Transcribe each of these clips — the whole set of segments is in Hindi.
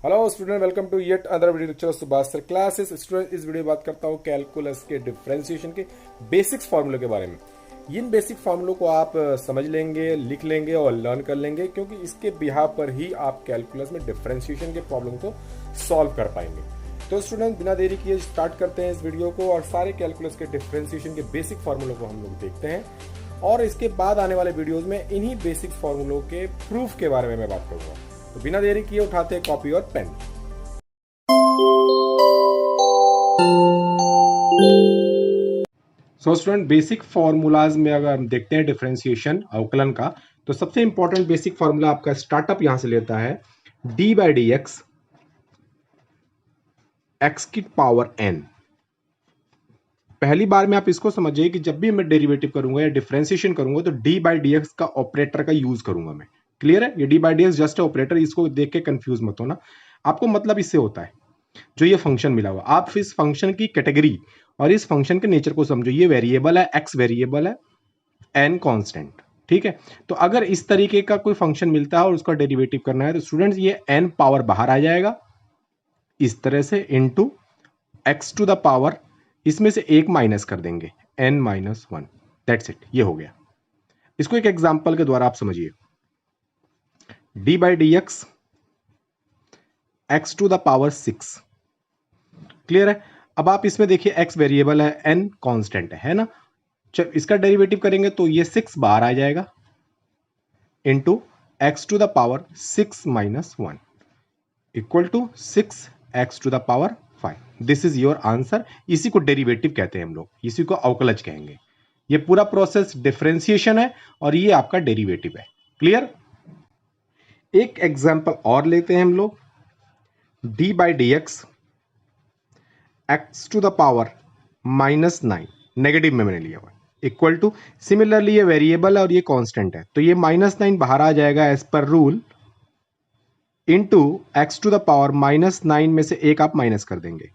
Hello student, welcome to yet another video lecture Subhash sir classes. Student, इस वीडियो में बात करता हूँ कैलकुलस के डिफरेंशिएशन के बेसिक्स फार्मूले के बारे में। इन बेसिक फार्मूलों को आप समझ लेंगे, लिख लेंगे और लर्न कर लेंगे, क्योंकि इसके बिहाव पर ही आप कैलकुलस में डिफरेंशिएशन के प्रॉब्लम को सॉल्व कर पाएंगे। तो स्टूडेंट, बिना देरी किए स्टार्ट करते हैं इस वीडियो को और सारे कैलकुलस के डिफरेंशिएशन के बेसिक फार्मूलों को हम लोग देखते हैं। और इसके बाद आने वाले वीडियोज में इन्हीं बेसिक फार्मूलों के प्रूफ के बारे में मैं बात करूंगा। तो बिना देरी किए उठाते हैं कॉपी और पेन। स्टूडेंट, बेसिक फॉर्मूलाज में अगर हम देखते हैं डिफरेंशिएशन अवकलन का, तो सबसे इंपॉर्टेंट बेसिक फॉर्मूला आपका स्टार्टअप यहां से लेता है D by d x x की पावर एन। पहली बार में आप इसको समझिए कि जब भी मैं डेरिवेटिव करूंगा या डिफरेंशिएशन करूंगा तो डी बाई डी एक्स का ऑपरेटर का यूज करूंगा मैं। क्लियर है? ये D by d x just operator, इसको देख के कंफ्यूज मत होना। आपको मतलब इससे होता है जो ये फंक्शन मिला हुआ, आप इस फंक्शन की कैटेगरी और इस फंक्शन के नेचर को समझो। ये वेरिएबल है, एक्स वेरिएबल है, एन कांस्टेंट। ठीक है, तो अगर इस तरीके का कोई फंक्शन मिलता है और उसका डेरिवेटिव करना है तो स्टूडेंट्स ये एन पावर बाहर आ जाएगा इस तरह से, into x to the power, इसमें से एक माइनस कर देंगे, n minus one. That's it, ये हो गया। इसको एक एग्जांपल के द्वारा आप समझिए। D by d x x to the power six. Clear है? अब आप इसमें देखिए, एक्स वेरिएबल है, एन कांस्टेंट है ना। जब इसका डेरिवेटिव करेंगे तो ये सिक्स बाहर आ जाएगा, into x to the power six minus one equal to six x to the power five. This is your answer. इसी को डेरिवेटिव कहते हैं हम लोग, इसी को अवकलज कहेंगे। ये पूरा प्रोसेस डिफरेंशिएशन है और ये आपका डेरिवेटिव है। क्लियर? एक एग्जांपल और लेते हैं हम लोग। D by d x x to the power minus nine, negative में मैंने लिया हुआ, इक्वल टू, सिमिलरली ये वेरिएबल है और ये कांस्टेंट है, तो ये माइनस नाइन बाहर आ जाएगा as per rule, into x to the power minus nine में से एक आप माइनस कर देंगे,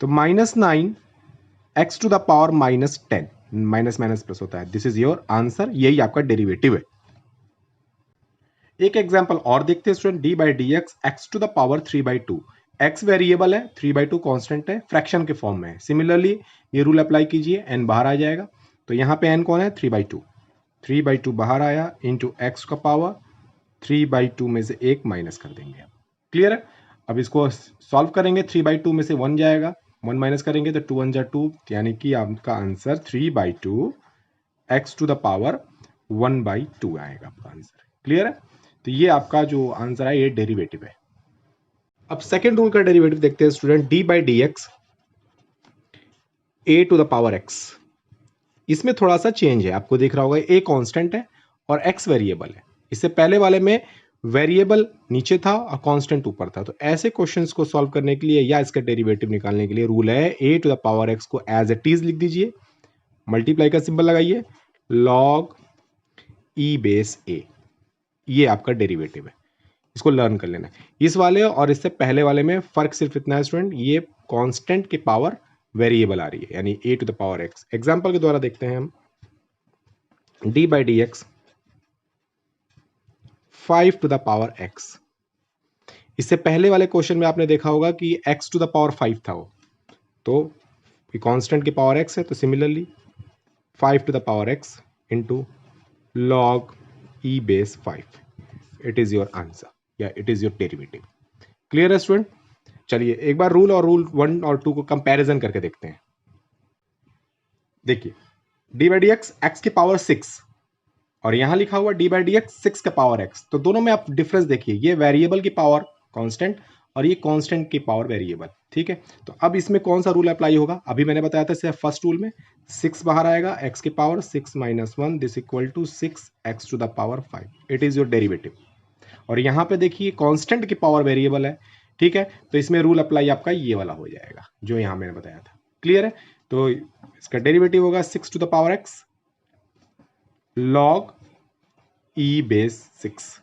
तो minus nine x to the power minus ten. Minus minus plus होता है। दिस इज योर आंसर, यही आपका डेरिवेटिव है। एक एग्जांपल और देखते हैं student. D by d x x to the power three by two. X variable है, थ्री बाई टू कॉन्स्टेंट है, फ्रैक्शन के फॉर्म में है। सिमिलरली ये रूल अप्लाई कीजिए, एन बाहर आ जाएगा, तो यहाँ पे एन कौन है? Three by to. Three by to बाहर आया, इंटू एक्स का पावर थ्री बाई टू में से एक माइनस कर देंगे। क्लियर है? अब इसको सॉल्व करेंगे, थ्री बाई टू में से वन जाएगा, वन माइनस करेंगे तो टू वन जा टू, यानी कि आपका answer three by two x to the power one by two आएगा आपका आंसर। क्लियर है? तो ये आपका जो आंसर है ये डेरिवेटिव है। अब सेकेंड रूल का डेरिवेटिव देखते हैं student. D by d x a to the power x. इसमें थोड़ा सा चेंज है, आपको दिख रहा होगा, ए कांस्टेंट है और एक्स वेरिएबल है। इससे पहले वाले में वेरिएबल नीचे था और कांस्टेंट ऊपर था। तो ऐसे क्वेश्चंस को सॉल्व करने के लिए या इसका डेरिवेटिव निकालने के लिए रूल है, ए टू द पावर एक्स को एज इट इज लिख दीजिए, मल्टीप्लाई का सिंबल लगाइए, लॉग ई बेस ए। ये आपका डेरिवेटिव है, इसको लर्न कर लेना है। इस वाले और इससे पहले वाले में फर्क सिर्फ इतना है स्टूडेंट, ये कांस्टेंट की पावर वेरिएबल आ रही है, यानी a to the power x. Example के द्वारा देखते हैं हम। D by d x five to the power x. इससे पहले वाले क्वेश्चन में आपने देखा होगा कि x to the power five था वो, तो कांस्टेंट की पावर एक्स है, तो similarly five to the power x into log e base five. It is your answer या it is your derivative. Clear है स्टूडेंट? चलिए एक बार रूल और रूल वन और टू को कंपैरिजन करके देखते हैं। देखिए, D by d x x की पावर सिक्स और यहां लिखा हुआ D by d x six का पावर एक्स, तो दोनों में आप डिफरेंस देखिए, ये वेरिएबल की पावर कांस्टेंट और ये कांस्टेंट की पावर वेरिएबल। ठीक है, तो अब इसमें कौन सा रूल अप्लाई होगा? अभी मैंने बताया था सिर्फ फर्स्ट रूल में, सिक्स बाहर आएगा, एक्स की power six minus one, this equal to six x to the power five. It is your derivative. और यहाँ पे देखिए कांस्टेंट की पावर वेरिएबल है। ठीक है, तो इसमें रूल अप्लाई आपका ये वाला हो जाएगा जो यहाँ मैंने बताया था। क्लियर है? तो इसका डेरिवेटिव होगा six to the power x log e base six.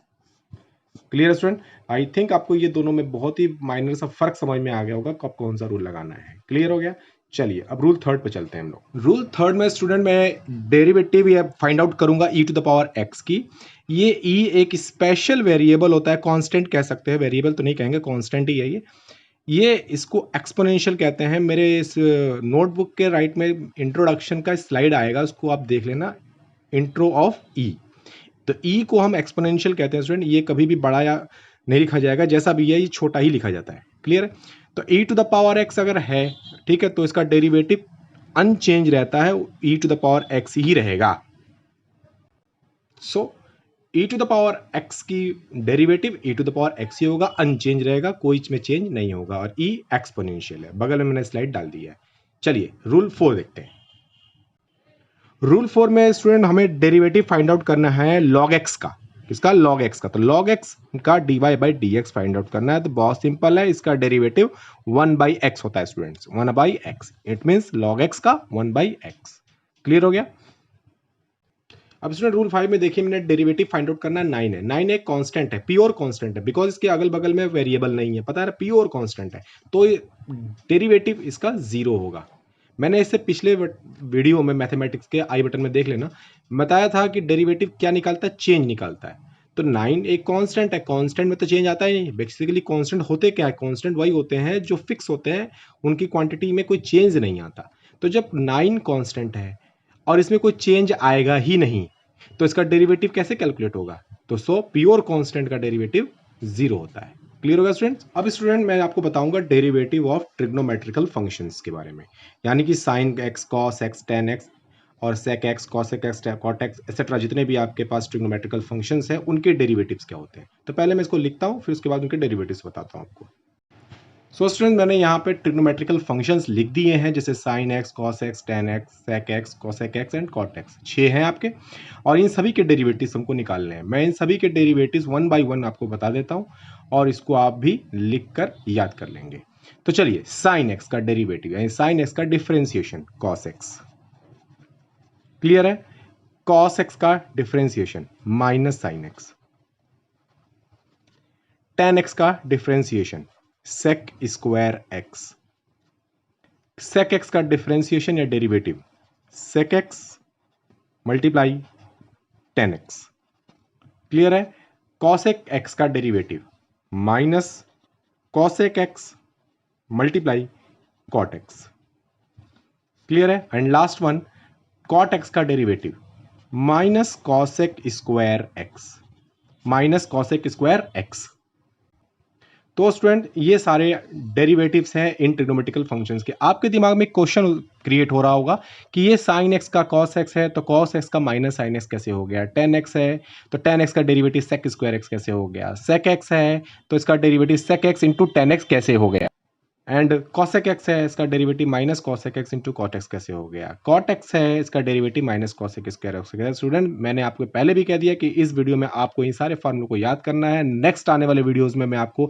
Clear student? I think आपको ये दोनों में बहुत ही माइनर सा फर्क समझ में आ गया होगा कब कौन सा रूल लगाना है। क्लियर हो गया? चलिए अब रूल थर्ड पे चलते हैं हम लोग। रूल थर्ड में स्टूडेंट मैं डेरिवेटिव या फाइंड आउट करूंगा e to the power x की। ये e एक स्पेशल वेरिएबल होता है, कांस्टेंट कह सकते हैं, वेरिएबल तो नहीं कहेंगे, कांस्टेंट ही है ये इसको एक्सपोनेंशियल कहते हैं। मेरे इस नोटबुक के राइट में इंट्रोडक्शन का स्लाइड आएगा, उसको आप देख लेना, इंट्रो ऑफ ई। तो ई को हम एक्सपोनेंशियल कहते हैं स्टूडेंट। ये कभी भी बड़ा या नहीं लिखा जाएगा, जैसा भी है ये छोटा ही लिखा जाता है। क्लियर है? तो ई टू द पावर एक्स अगर है, ठीक है, तो इसका डेरिवेटिव अनचेंज रहता है, e to the power x ही रहेगा। So e to the power x की derivative e to the power x ही होगा, अनचेंज रहेगा, कोई इसमें चेंज नहीं होगा। और ई एक्सपोनेंशियल है, बगल में मैंने स्लाइड डाल दी है। चलिए रूल 4 देखते हैं। रूल 4 में स्टूडेंट हमें डेरिवेटिव फाइंड आउट करना है लॉग एक्स का। किसका? लॉग एक्स का। तो लॉग एक्स का dy by d x find out करना है। तो बहुत सिंपल है, इसका डेरिवेटिव 1 बाई एक्स होता है students, 1 by x. It means log x का 1 बाई एक्स। क्लियर हो गया? अब स्टूडेंट रूल 5 में देखिए, मैंने डेरिवेटिव फाइंड आउट करना है 9 है। 9 एक कांस्टेंट है, प्योर कांस्टेंट है, बिकॉज इसके अगल बगल में वेरिएबल नहीं है, पता है, प्योर कांस्टेंट है, तो डेरिवेटिव इसका 0 होगा। मैंने इससे पिछले वीडियो में मैथमेटिक्स के आई बटन में देख लेना, बताया था कि डेरिवेटिव क्या निकालता है? चेंज निकालता है। तो 9 एक कांस्टेंट है, कांस्टेंट में तो चेंज आता ही नहीं। बेसिकली कांस्टेंट होते क्या है? कांस्टेंट वही होते हैं जो फिक्स होते हैं, उनकी क्वांटिटी में कोई चेंज नहीं आता। तो जब 9 कांस्टेंट है और इसमें कोई चेंज आएगा ही नहीं, तो इसका डेरिवेटिव कैसे कैलकुलेट होगा? तो सो प्योर कांस्टेंट का डेरिवेटिव 0 होता है। क्लियर होगा स्टूडेंट्स? अब स्टूडेंट मैं आपको बताऊंगा डेरिवेटिव ऑफ ट्रिग्नोमेट्रिकल फंक्शंस के बारे में, यानी कि sine x, cos x, tan x और sec x, cosec x, cot x etcetera, जितने भी आपके पास ट्रिग्नोमेट्रिकल फंक्शंस हैं उनके डेरिवेटिव्स क्या होते हैं। तो पहले मैं इसको लिखता हूँ, फिर उसके बाद उनके डेरिवेटिव्स बताता हूँ आपको। सो स्टूडेंट मैंने यहाँ पे ट्रिग्नोमेट्रिकल फंक्शंस लिख दिए हैं, जैसे sine x, cos x, tan x, sec x, cosec x and cot x. 6 हैं आपके, और इन सभी के डेरिवेटिव्स हमको निकालने हैं। मैं इन सभी के डेरिवेटिव्स 1 बाई 1 आपको बता देता हूँ, और इसको आप भी लिख कर याद कर लेंगे। तो चलिए, साइन एक्स का डेरिवेटिव यानी साइन एक्स का डिफरेंशिएशन कॉस एक्स। क्लियर है? कॉस एक्स का differentiation minus sine x. Tan x का differentiation sec square x. Sec x का डिफरेंशिएशन या derivative sec x multiply tan x. Clear है? कॉसेक एक्स का derivative minus cosec x multiply cot x. Clear है? And last one, cot x का derivative minus cosec square x, minus cosec square x. तो स्टूडेंट ये सारे डेरिवेटिव्स हैं इन ट्रिग्नोमेट्रिकल फंक्शंस के। आपके दिमाग में क्वेश्चन क्रिएट हो रहा होगा कि ये साइन एक्स का कॉस एक्स है, तो कॉस एक्स का माइनस साइन एक्स कैसे हो गया? टेन एक्स है तो टेन एक्स का डेरिवेटिव सेक स्क्वायर एक्स कैसे हो गया? सेक एक्स है तो इसका derivative sec x into tan x कैसे हो गया? एंड कॉसेक एक्स है, इसका derivative minus cosec x into cot x कैसे हो गया? कॉट एक्स है, इसका derivative minus cosec square x हो गया। स्टूडेंट मैंने आपको पहले भी कह दिया कि इस वीडियो में आपको इन सारे फॉर्मूलों को याद करना है। नेक्स्ट आने वाले वीडियोस में मैं आपको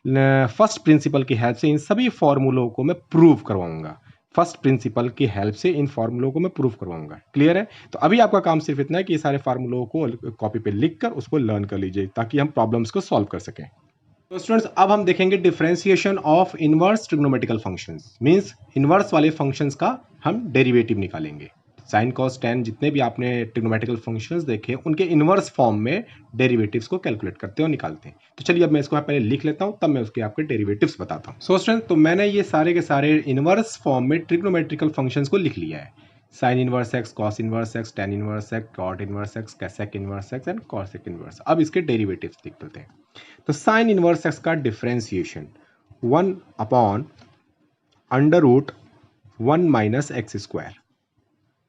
फर्स्ट प्रिंसिपल की हेल्प से इन सभी फॉर्मूलों को मैं प्रूव करवाऊंगा। फर्स्ट प्रिंसिपल की हेल्प से इन फॉर्मूलों को मैं प्रूव करवाऊंगा। क्लियर है? तो अभी आपका काम सिर्फ इतना है कि ये सारे फॉर्मूलों को कॉपी पे लिख कर उसको लर्न कर लीजिए, ताकि हम प्रॉब्लम्स को सॉल्व कर सकें। तो स्टूडेंट्स अब हम देखेंगे differentiation of inverse trigonometrical functions, means inverse वाले फंक्शंस का हम डेरिवेटिव निकालेंगे। साइन कॉस टेन जितने भी आपने ट्रिग्नोमेट्रिकल फंक्शंस देखे, उनके इनवर्स फॉर्म में डेरिवेटिव्स को कैलकुलेट करते हैं और निकालते हैं। तो चलिए अब मैं इसको पहले लिख लेता हूं, तब मैं उसके आपके डेरिवेटिव्स बताता हूं। सो स्टूडेंट तो मैंने ये सारे के सारे इनवर्स फॉर्म में ट्रिग्नोमेट्रिकल फंक्शंस को लिख लिया है। Sine inverse x, cos inverse x, tan inverse x, cot inverse x, sec inverse x and cosec inverse. अब इसके डेरिवेटिव्स लिख लेते हैं। तो साइन इनवर्स एक्स का differentiation 1 upon under root 1 minus x square.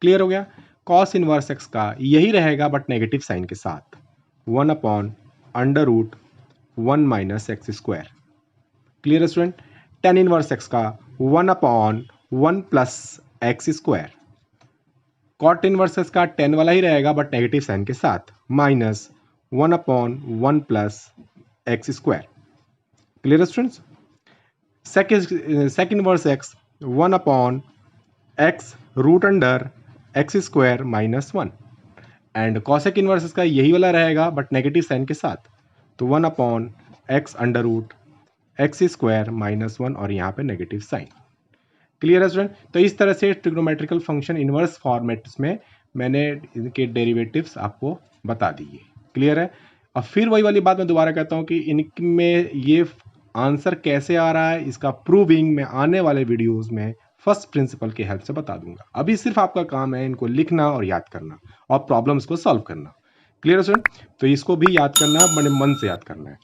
Clear हो गया? कॉस इनवर्स एक्स का यही रहेगा बट नेगेटिव साइन के साथ, 1 upon under root 1 minus x square. Clear है स्टूडेंट? टेन इनवर्स एक्स का 1 upon 1 plus x square. Cot inverse x का 10 वाला ही रहेगा बट नेगेटिव साइन के साथ, minus 1 upon 1 plus x square. Clear है students? Sec inverse x 1 upon x root under x square minus 1, and cosec inverse का यही वाला रहेगा बट नेगेटिव साइन के साथ, तो 1 upon x under root x square minus 1 और यहाँ पे नेगेटिव साइन। क्लियर है स्टूडेंट? तो इस तरह से ट्रिग्नोमेट्रिकल फंक्शन इनवर्स फॉर्मेट्स में मैंने इनके डेरिवेटिव्स आपको बता दिए। क्लियर है? अब फिर वही वाली बात मैं दोबारा कहता हूँ कि इनमें ये आंसर कैसे आ रहा है, इसका प्रूविंग मैं आने वाले वीडियोस में फर्स्ट प्रिंसिपल की हेल्प से बता दूंगा। अभी सिर्फ आपका काम है इनको लिखना और याद करना और प्रॉब्लम्स को सॉल्व करना। क्लियर है स्टूडेंट? तो इसको भी याद करना, बड़े मन से याद करना है।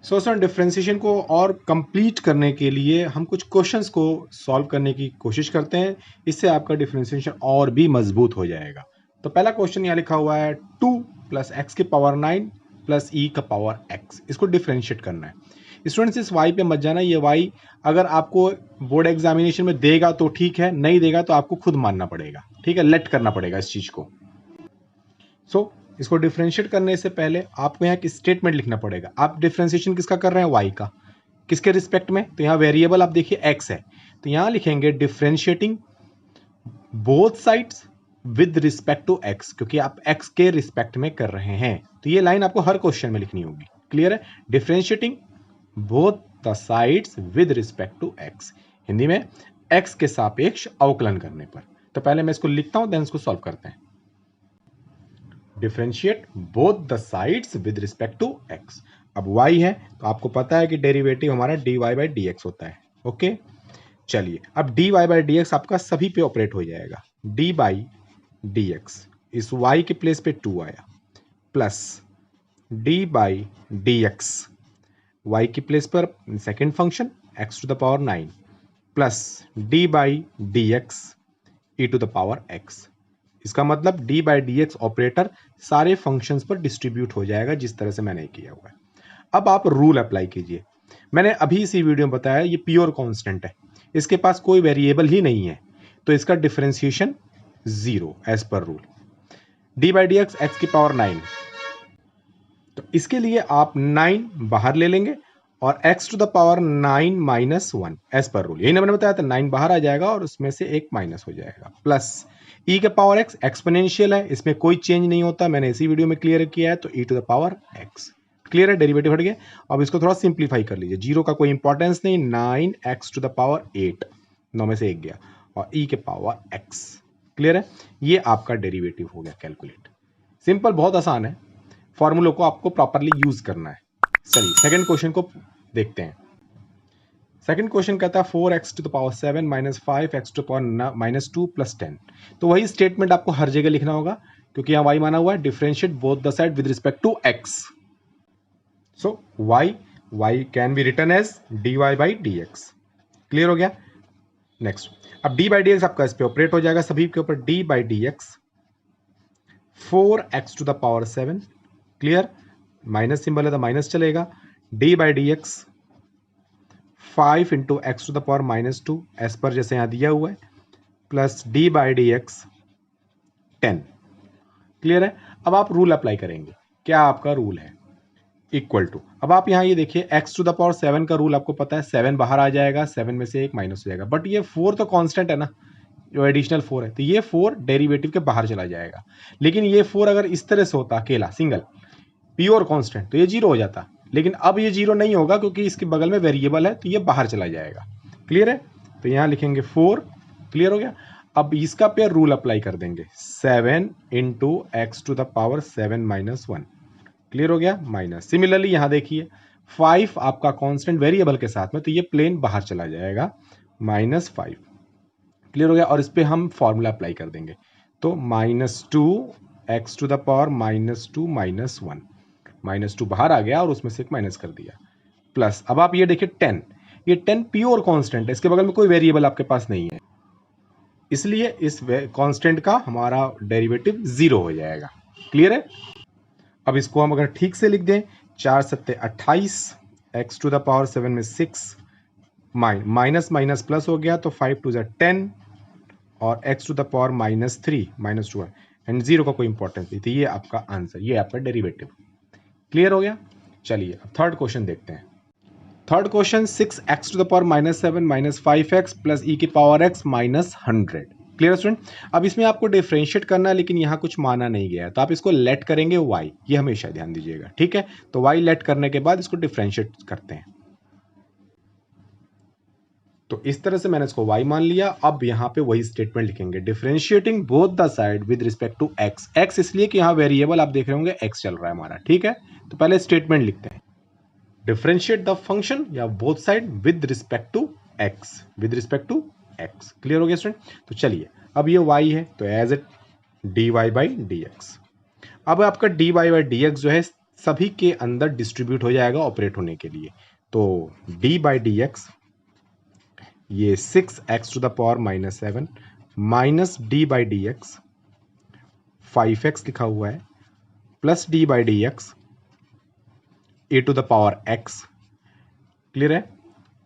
स्टूडेंट डिफरेंशिएशन को और कंप्लीट करने के लिए हम कुछ क्वेश्चंस को सॉल्व करने की कोशिश करते हैं, इससे आपका डिफरेंशिएशन और भी मजबूत हो जाएगा। तो पहला क्वेश्चन यहाँ लिखा हुआ है 2 + x की पावर 9 + e का पावर x, इसको डिफरेंशिएट करना है। स्टूडेंट्स इस y पे मत जाना, ये y अगर आपको बोर्ड एग्जामिनेशन में देगा तो ठीक है, नहीं देगा तो आपको खुद मानना पड़ेगा। ठीक है, लेट करना पड़ेगा इस चीज को। सो इसको डिफरेंशिएट करने से पहले आपको यहाँ एक स्टेटमेंट लिखना पड़ेगा। आप डिफरेंशिएशन किसका कर रहे हैं? y का। किसके रिस्पेक्ट में? तो यहाँ वेरिएबल आप देखिए x है, तो यहाँ लिखेंगे differentiating both sides with respect to x, क्योंकि आप x के रिस्पेक्ट में कर रहे हैं। तो ये लाइन आपको हर क्वेश्चन में लिखनी होगी। क्लियर है? Differentiating both the sides with respect to x, Hindi में x के सापेक्ष अवकलन करने पर। तो पहले मैं इसको लिखता हूं, देन इसको सॉल्व करते हैं। Differentiate both the sides with respect to x। अब y है तो आपको पता है कि डेरिवेटिव हमारा dy/dx होता है। ओके, चलिए अब dy/dx आपका सभी पे ऑपरेट हो जाएगा। d/dx इस y के प्लेस पे 2 आया, प्लस d/dx y की प्लेस पर second function x⁴ 9 plus d/dx e⁻x। इसका मतलब d/dx ऑपरेटर सारे फंक्शंस पर डिस्ट्रीब्यूट हो जाएगा जिस तरह से मैंने किया हुआ है। अब आप रूल अप्लाई कीजिए। मैंने अभी इसी वीडियो में बताया ये प्योर कांस्टेंट है, इसके पास कोई वेरिएबल ही नहीं है, तो इसका differentiation 0 as per rule. d/dx x⁻9, तो इसके लिए आप 9 बाहर ले लेंगे और x⁻9 - 1 एज पर रूल। यही ना मैंने बताया था, 9 बाहर आ जाएगा और उसमें से एक माइनस हो जाएगा, प्लस e⁻x एक्सपोनेंशियल है, इसमें कोई चेंज नहीं होता, मैंने इसी वीडियो में क्लियर किया है, तो e⁻x। क्लियर है? डेरिवेटिव हट गया। अब इसको थोड़ा सिंप्लीफाई कर लीजिए, जीरो का कोई इंपॉर्टेंस नहीं, 9x⁸, 9 में से 1 गया, और e⁻x। क्लियर है? ये आपका डेरिवेटिव हो गया कैलकुलेट। सिंपल, बहुत आसान है, फॉर्मूलों को आपको प्रॉपरली यूज करना है। चलिए सेकंड क्वेश्चन को देखते हैं। सेकंड क्वेश्चन कहता है 4x⁷ - 5x⁻² + 10। तो वही स्टेटमेंट आपको हर जगह लिखना होगा, क्योंकि यहाँ y माना हुआ है, differentiate both the side with respect to x। So y can be written as dy/dx। Clear हो गया? नेक्स्ट, अब d/dx आपका इस पे ऑपरेट हो जाएगा सभी के ऊपर, d/dx 4x⁷। Clear? Minus symbol है तो माइनस चलेगा, d/dx 5 × x⁻² एस पर जैसे यहां दिया हुआ है, प्लस d/dx 10। क्लियर है? अब आप रूल अप्लाई करेंगे। क्या आपका रूल है? इक्वल टू, अब आप यहां ये देखिए x⁻7 का रूल आपको पता है, 7 बाहर आ जाएगा, 7 में से 1 माइनस हो जाएगा, बट ये 4 तो कांस्टेंट है ना, जो एडिशनल 4 है, तो ये 4 डेरिवेटिव के बाहर चला जाएगा। लेकिन ये 4 अगर इस तरह से होता अकेला सिंगल प्योर कांस्टेंट तो ये 0 हो जाता, लेकिन अब ये 0 नहीं होगा क्योंकि इसके बगल में वेरिएबल है, तो ये बाहर चला जाएगा। क्लियर है? तो यहां लिखेंगे 4। क्लियर हो गया? अब इसका पे रूल अप्लाई कर देंगे, 7 × x⁻7 - 1। क्लियर हो गया? माइनस। सिमिलरली यहां देखिए 5 आपका कांस्टेंट वेरिएबल के साथ में, तो ये प्लेन बाहर चला जाएगा, -5। क्लियर हो गया? और इस पे हम फॉर्मूला अप्लाई कर देंगे, तो -2x⁻² - 1, -2 बाहर आ गया और उसमें से एक माइनस कर दिया, प्लस अब आप ये देखिए 10, ये 10 प्योर कांस्टेंट है, इसके बगल में कोई वेरिएबल आपके पास नहीं है, इसलिए इस कांस्टेंट का हमारा डेरिवेटिव 0 हो जाएगा। क्लियर है? अब इसको हम अगर ठीक से लिख दें, 4 × 7 = 28, x⁻7 में 6, माइनस माइनस प्लस हो गया, तो 5 × 2 = 10, और x⁻−3 -2 है, एंड 0 का कोई इंपॉर्टेंस नहीं, तो ये आपका आंसर, ये आपका डेरिवेटिव। क्लियर हो गया? चलिए अब थर्ड क्वेश्चन देखते हैं। Third question 6x⁻7 - 5x + e⁻x - 100। Clear student. अब इसमें आपको डिफरेंशिएट करना है, लेकिन यहाँ कुछ माना नहीं गया है, तो आप इसको लेट करेंगे y, ये हमेशा ध्यान दीजिएगा, ठीक है। तो y लेट करने के बाद इसको डिफरेंशिएट करते हैं। तो इस तरह से मैंने इसको y मान लिया। अब यहाँ पे वही स्टेटमेंट लिखेंगे, differentiating both the side with respect to x। x इसलिए कि यहाँ वेरिएबल आप देख रहे होंगे x चल रहा है हमारा, ठीक है। तो पहले स्टेटमेंट लिखते हैं, डिफरेंशिएट द फंक्शन या both side with respect to x, with respect to x। Clear हो गया स्टूडेंट। तो चलिए, अब ये y है तो as it dy by dx। अब आपका dy बाई dx जो है सभी के अंदर डिस्ट्रीब्यूट हो जाएगा ऑपरेट होने के लिए। तो d बाई dx ये 6x to the power minus 7 minus d by d x 5x लिखा हुआ है plus d by d x a to the power x। Clear है।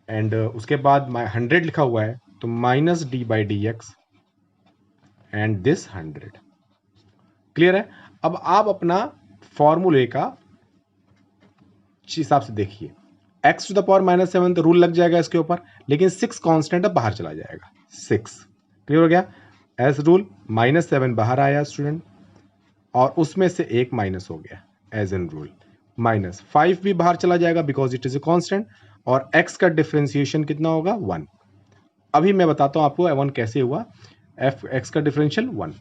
एंड उसके बाद 100 लिखा हुआ है तो minus d by d x and this 100। Clear है। अब आप अपना फॉर्मूले का हिसाब से देखिए, x to the power minus 7 तो रूल लग जाएगा इसके ऊपर, लेकिन 6 कांस्टेंट अब बाहर चला जाएगा 6। क्लियर हो गया। एज रूल -7 बाहर आया स्टूडेंट, और उसमें से एक माइनस हो गया एज एन रूल। -5 भी बाहर चला जाएगा because it is a constant, और x का डिफरेंशिएशन कितना होगा 1। अभी मैं बताता हूं आपको 1 कैसे हुआ। x का differential 1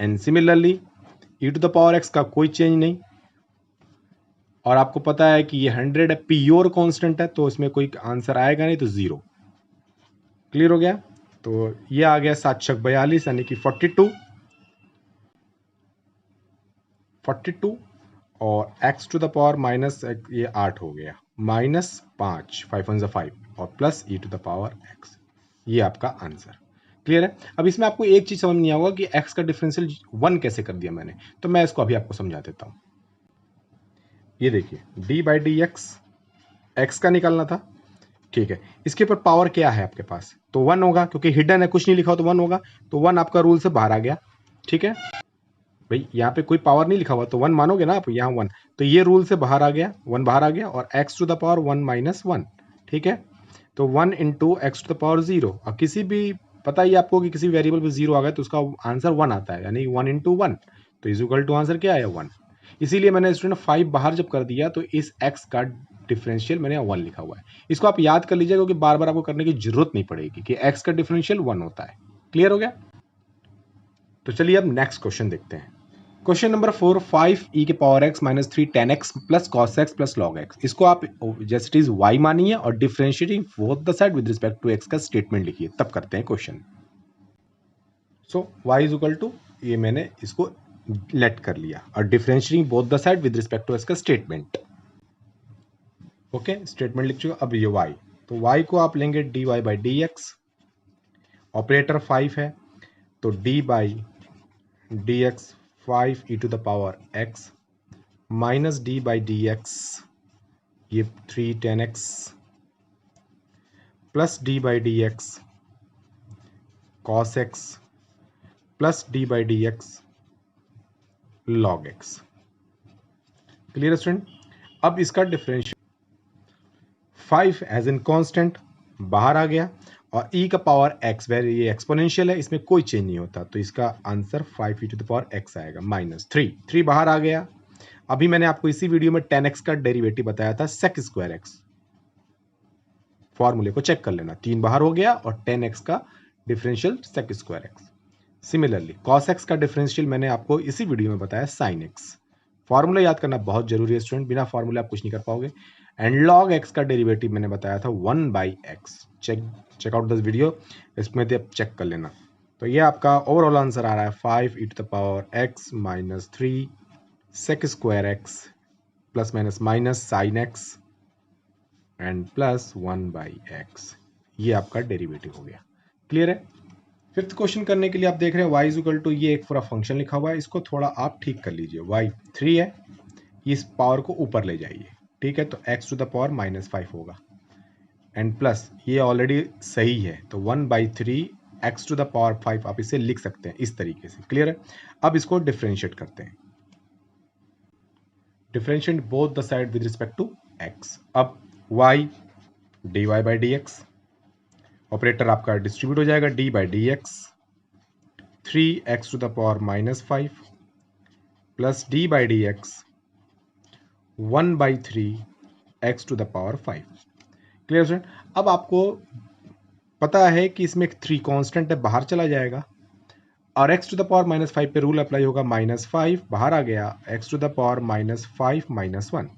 and similarly e to the power x का कोई चेंज नहीं, और आपको पता है कि ये 100 है, प्योर कांस्टेंट है, तो इसमें कोई आंसर आएगा नहीं, तो 0। क्लियर हो गया। तो ये आ गया 7 छक 42 यानी कि 42 और x to the power minus ये 8 हो गया, -5 5 1 5 और plus e to the power x। ये आपका आंसर। क्लियर है। अब इसमें आपको एक चीज समझ नहीं आएगा कि x का डिफरेंशियल 1 कैसे कर दिया मैंने, तो मैं इसको अभी आपको समझा देता हूं। ये देखिए d बाई डी एक्स का निकालना था, ठीक है। इसके ऊपर पावर क्या है आपके पास, तो 1 होगा, क्योंकि हिडन है कुछ नहीं लिखा हो तो 1 होगा, तो 1 आपका रूल से बाहर आ गया, ठीक है भाई। यहाँ पे कोई पावर नहीं लिखा हुआ तो 1 मानोगे ना आप, यहाँ 1, तो ये रूल से बाहर आ गया, 1 बाहर आ गया, और x to the power 1 minus 1, ठीक है। तो 1 into x to the power 0, और किसी भी पता ही आपको कि किसी वेरिएबल पे 0 आ गया तो उसका आंसर 1 आता है, यानी 1 इंटू 1, तो इज इक्वल टू आंसर क्या आया 1। इसीलिए मैंने स्टूडेंट 5 बाहर जब कर दिया तो इस x का डिफरेंशियल मैंने 1 लिखा हुआ है। इसको आप याद कर लीजिए, क्योंकि बार बार आपको करने की जरूरत नहीं पड़ेगी कि x का डिफरेंशियल 1 होता है। क्लियर हो गया। तो चलिए अब नेक्स्ट क्वेश्चन देखते हैं। क्वेश्चन नंबर 4, 5e के power x minus 3 10x plus cos x plus log x। इसको आप जैसे इट इज y मानिए और differentiating both the side with respect to x का स्टेटमेंट लिखिए, तब करते हैं question. So y is equal to, ये मैंने इसको लेट कर लिया, और differentiating both the side with respect to x का स्टेटमेंट। ओके, स्टेटमेंट लिख चुका। अब ये y, तो y को आप लेंगे dy by d x, operator 5 है तो d by d x 5 e to the power x minus d by d x ये 3 10x plus d by d x cos x plus d by d x log x। Clear student. अब इसका डिफरेंशियल 5 एज इन कांस्टेंट बाहर आ गया, और e का पावर x वेरी ये एक्सपोनेंशियल है, इसमें कोई चेंज नहीं होता, तो इसका answer 5 e to the power x आएगा माइनस 3 बाहर आ गया। अभी मैंने आपको इसी वीडियो में 10x का डेरिवेटिव बताया था सेक स्क्वायर x, फॉर्मूले को चेक कर लेना। 3 बाहर हो गया और 10x का differential sec square x। Similarly cos x का डिफरेंशियल मैंने आपको इसी वीडियो में बताया sin x। फॉर्मूला याद करना बहुत जरूरी है स्टूडेंट, बिना फॉर्मूले आप कुछ नहीं कर पाओगे। एंड log x का डेरिवेटिव मैंने बताया था 1 by x. Check out this video, इसमें आप चेक कर लेना। तो ये आपका ओवरऑल आंसर आ रहा है 5 e to the power x minus 3 sec square x plus minus minus sine x and plus 1 by x. ये आपका डेरिवेटिव हो गया। क्लियर है। फिफ्थ क्वेश्चन करने के लिए आप देख रहे हैं y इज इक्वल टू, ये एक पूरा फंक्शन लिखा हुआ है, इसको थोड़ा आप ठीक कर लीजिए। y 3 है, इस पावर को ऊपर ले जाइए, ठीक है, तो x to the power minus 5 होगा, एंड प्लस ये ऑलरेडी सही है, तो 1 by 3 x to the power 5 आप इसे लिख सकते हैं इस तरीके से। क्लियर है। अब इसको डिफरेंशिएट करते हैं, differentiate both the side with respect to x। अब y dy by d x, operator आपका डिस्ट्रीब्यूट हो जाएगा, d by d x 3x to the power -5 plus d by d x 1/3 x to the power 5। Clear student? अब आपको पता है कि इसमें 3 कांस्टेंट है, बाहर चला जाएगा और x टू द पावर -5 पे रूल अप्लाई होगा, -5 बाहर आ गया, x टू द पावर -5 -1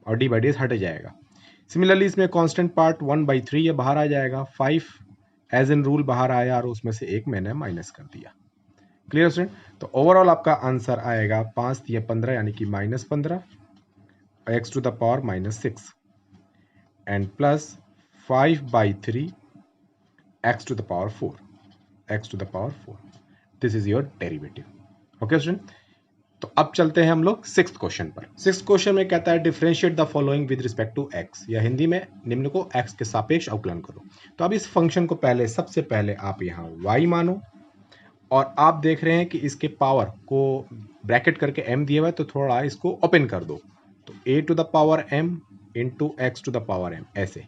और डी बाई डी हट जाएगा। सिमिलरली इसमें कांस्टेंट पार्ट 1/3 है, बाहर आ जाएगा, 5 एज इन रूल बाहर आया और उसमें से एक मैंने माइनस कर दिया। Clear student? तो ओवरऑल आपका आंसर आएगा 5 या 15 यानी कि -15 x to the power -6 and plus 5/3 x to the power 4 this is your derivative. Okay student, तो अब चलते हैं हम लोग 6th क्वेश्चन पर। 6th क्वेश्चन में कहता है differentiate the following with respect to x, या हिंदी में निम्न को x के सापेक्ष अवकलन करो। तो अब इस फंक्शन को सबसे पहले आप यहाँ y मानो और आप देख रहे हैं कि इसके पावर को ब्रैकेट करके m दिया हुआ है, तो थोड़ा इसको ओपन कर दो, तो a to the power m into x to the power m ऐसे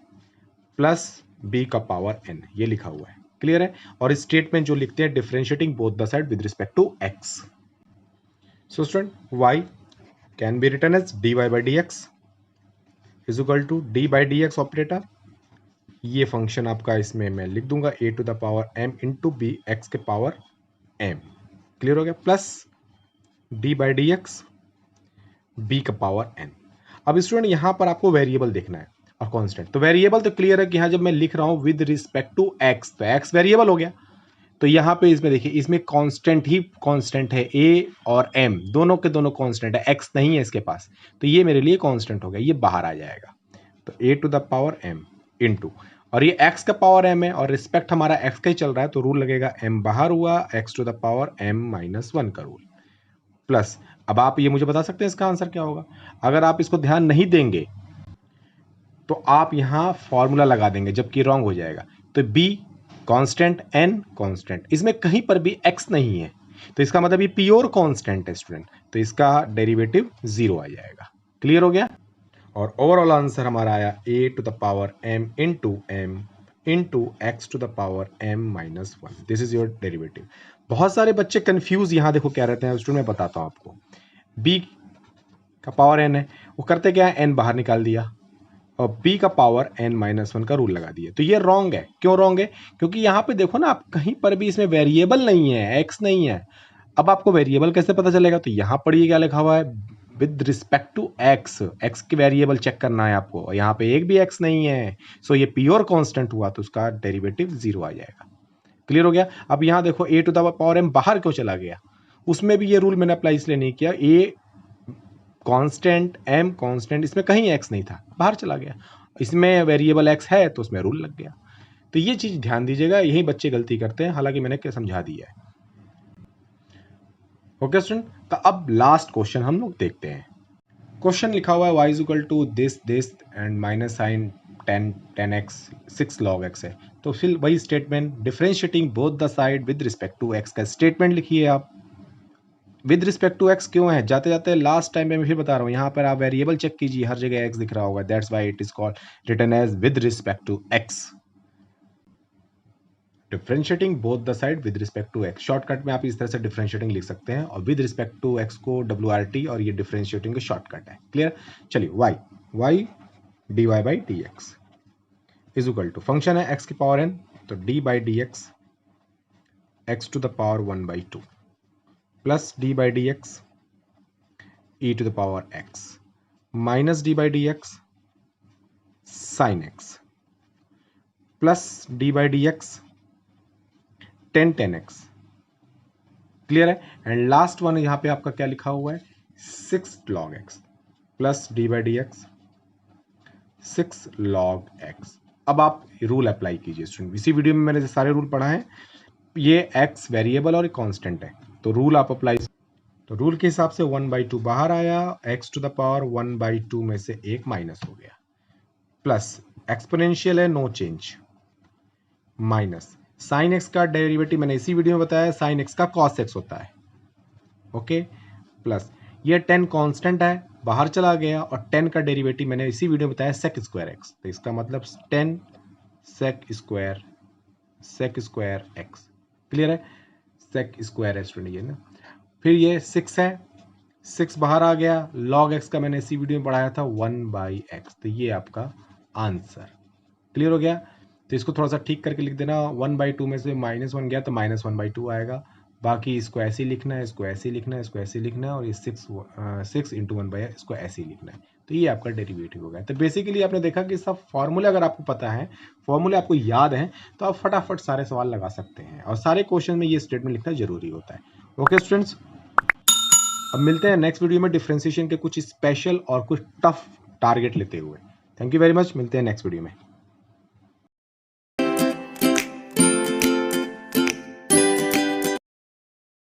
प्लस b का पावर n, ये लिखा हुआ है। क्लियर है? और स्टेटमेंट जो लिखते हैं differentiating both the side with respect to x। So student, y can be written as dy by dx is equal to d by dx operator. ये फंक्शन आपका इसमें मैं लिख दूंगा a to the power m into b x के पावर m। क्लियर हो गया? Plus d by dx b का पावर n। अब स्टूडेंट यहाँ पर आपको वेरिएबल देखना है और कांस्टेंट। तो वेरिएबल तो क्लियर है कि यहाँ जब मैं लिख रहा हूँ विद रिस्पेक्ट टू x, तो x वेरिएबल हो गया। तो यहाँ पे इसमें देखिए, इसमें कांस्टेंट ही कांस्टेंट है, a और m दोनों के दोनों कांस्टेंट है, x नहीं है इसके पास, तो ये मेरे लिए कांस्टेंट हो गया, ये बाहर आ जाएगा। तो a to the power m into, और ये x का पावर m है और रिस्पेक्ट हमारा x का ही चल रहा है, तो रूल लगेगा m बाहर हुआ, x to the power m-1 का रूल प्लस। अब आप ये मुझे बता सकते हैं इसका आंसर क्या होगा? अगर आप इसको ध्यान नहीं देंगे तो आप यहाँ फॉर्मूला लगा देंगे, जबकि रॉन्ग हो जाएगा। तो b कांस्टेंट, n कांस्टेंट, इसमें कहीं पर भी x नहीं है, तो इसका मतलब ये प्योर कांस्टेंट है स्टूडेंट, तो इसका डेरिवेटिव 0 आ जाएगा। क्लियर हो गया? और ओवरऑल आंसर हमारा आया a to the power m into x to the power m-1। This is your derivative. बहुत सारे बच्चे कंफ्यूज यहाँ देखो क्या रहते हैं स्टूडेंट, मैं बताता हूँ आपको। b का पावर n है, वो करते क्या है, n बाहर निकाल दिया और b का पावर n-1 का रूल लगा दिया, तो ये रॉन्ग है। क्यों रॉन्ग है? क्योंकि यहाँ पे देखो ना, आप कहीं पर भी इसमें वेरिएबल नहीं है, x नहीं है। अब आपको वेरिएबल कैसे पता चलेगा? तो यहाँ पढ़िए क्या लिखा हुआ है, विद रिस्पेक्ट टू x की वेरिएबल चेक करना है आपको, यहाँ पे एक भी x नहीं है, सो ये प्योर कांस्टेंट हुआ, तो उसका डेरिवेटिव 0 आ जाएगा। क्लियर हो गया? अब यहाँ देखो a to the power m बाहर क्यों चला गया, उसमें भी ये रूल मैंने अप्लाई इसलिए नहीं किया, a कांस्टेंट m कांस्टेंट, इसमें कहीं x नहीं था, बाहर चला गया। इसमें वेरिएबल x है तो उसमें रूल लग गया। तो ये चीज ध्यान दीजिएगा, यही बच्चे गलती करते हैं, हालांकि मैंने क्या समझा दिया है। ओके स्टूडेंट, तो अब लास्ट क्वेश्चन हम लोग देखते हैं। क्वेश्चन लिखा हुआ है y is equal to this and minus sine 10x 6 log x है। तो फिर वही statement differentiating both the side with respect to x का स्टेटमेंट लिखिए आप। विद रिस्पेक्ट टू x क्यों है? जाते जाते लास्ट टाइम मैं फिर बता रहा हूँ, यहाँ पर आप वेरिएबल चेक कीजिए, हर जगह x दिख रहा होगा, that's why it is called written as with respect to x। Differentiating both the side with respect to x, shortcut में आप इस तरह से डिफरेंशिएटिंग लिख सकते हैं, और विद रिस्पेक्ट टू x को WRT, और ये डिफरेंशिएटिंग का शॉर्टकट है। क्लियर? चलिए, y dy by d x is equal to, function है x की पावर n, तो d by d x x to the power 1/2 plus d by d x e to the power x minus d by d x sine x plus d by d x 10x। Clear है? एंड लास्ट वन यहाँ पे आपका क्या लिखा हुआ है, 6 log x plus d by d x 6 log x। अब आप रूल अप्लाई कीजिए स्टूडेंट, इसी वीडियो में मैंने सारे रूल पढ़ा है, ये x वेरिएबल और कांस्टेंट है, तो रूल आप अप्लाई, तो रूल के हिसाब से 1/2 बाहर आया, x टू द पावर 1/2 में से एक माइनस हो गया, प्लस एक्सपोनेंशियल है no change, minus sine x का डेरिवेटिव मैंने इसी वीडियो में बताया, साइन x का कॉस x होता है। ओके, प्लस ये 10 कांस्टेंट है, बाहर चला गया, और 10 का डेरिवेटिव मैंने इसी वीडियो में बताया sec स्क्वायर x, तो इसका मतलब 10 sec स्क्वायर x। क्लियर है? सेक स्क्वायर है स्टूडेंट, ये ना। फिर ये 6 है, 6 बाहर आ गया, log x का मैंने इसी वीडियो में पढ़ाया था 1/x, तो ये आपका आंसर। क्लियर हो गया? तो इसको थोड़ा सा ठीक करके लिख देना, 1/2 में से -1 गया तो -1/2 आएगा। बाकी इसको ऐसे ही लिखना है, इसको ऐसे ही लिखना है, इसको ऐसे ही लिखना है, और ये 6 इंटू 1/x इसको ऐसे ही लिखना है। तो ये आपका डेरिवेटिव हो गया। तो बेसिकली आपने देखा कि सब फॉर्मूले अगर आपको पता है, फॉर्मूले आपको याद हैं, तो आप फटाफट सारे सवाल लगा सकते हैं, और सारे क्वेश्चन में ये स्टेटमेंट लिखना जरूरी होता है। ओके स्टूडेंट्स, अब मिलते हैं नेक्स्ट वीडियो में डिफरेंशिएशन के कुछ स्पेशल और कुछ टफ टारगेट लेते हुए। थैंक यू वेरी मच, मिलते हैं नेक्स्ट वीडियो में।